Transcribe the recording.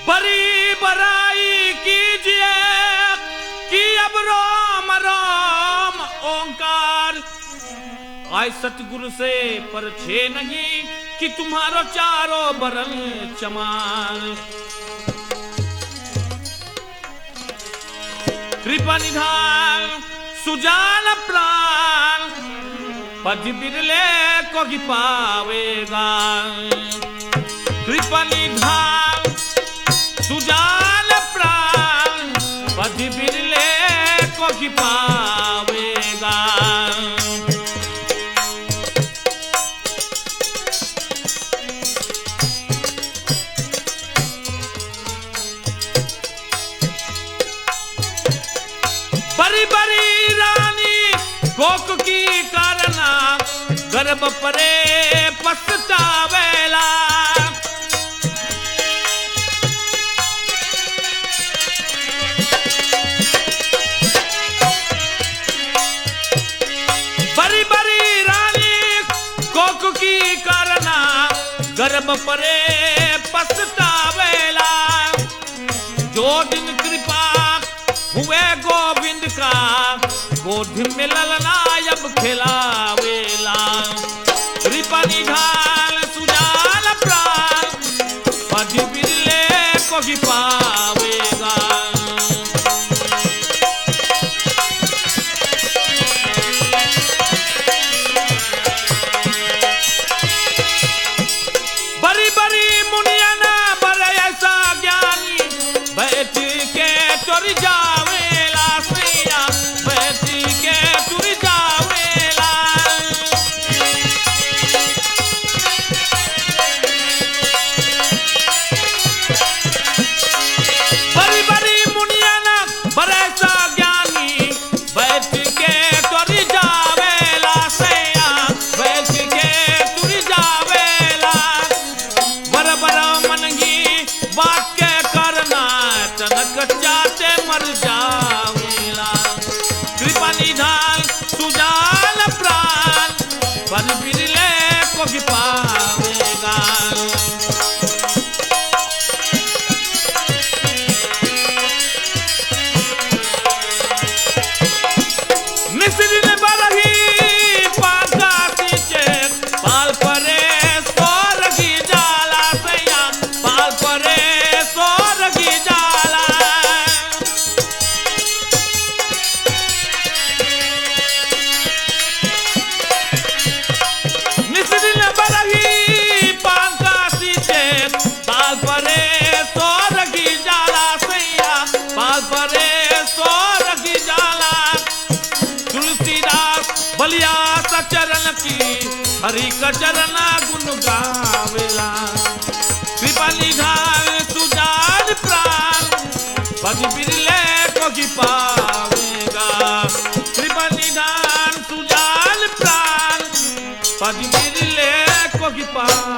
बड़ी बड़ाई कीजिए कि अब राम राम ओंकार आय सतगुरु से पर छे नहीं कि तुम्हारो चारों बरन चमार। कृपा निधान सुजान प्राण पद बिरले को ही पावेगा। कृपा निधान सुजान प्राण पद बिरले को ही पावेगा। बड़ी बड़ी रानी कोक की करना गर्भ परे पछतावेला। बड़ी बड़ी रानी कोक की करना गर्भ परे पछतावेला। जो दिन कृपा हुए गोविंद का गोद में ललना अब खिलावेला। कृपा निधान सुजान प्राण पद बिरले को ही पावेगा। बड़ी बड़ी मुनिया ना बड़े ऐसा ज्ञानी बैठ के तुर जावेला सैया बैठ के तुर जावेला। बड़ी बड़ी मुनिया ना बड़े ऐसा ज्ञानी बैठ के तुर जावेला सैया बैठ के तुर जावेला। बर बर मनगी वाक्य करना तनक जाते मर जावेला। कृपा निधान सुजान प्राण पद बिरले को ही पावेगा। निस्रिन बरही पाका सींचे पाल परे सोरगी जाला सैया पाल परे सोरगी जाला। निस्रिन बरही पाका सींचे पाल परे सोरगी जाला सैया पाल परे सोरगी जाला। तुलसीदास बलिया सचरण की हरि का चरण गुण गावेला। कृपा निधान सुजान प्राण पद बिरले को ही पावेगा। कृपा निधान सुजान प्राण पद बिरले को ही पावेगा।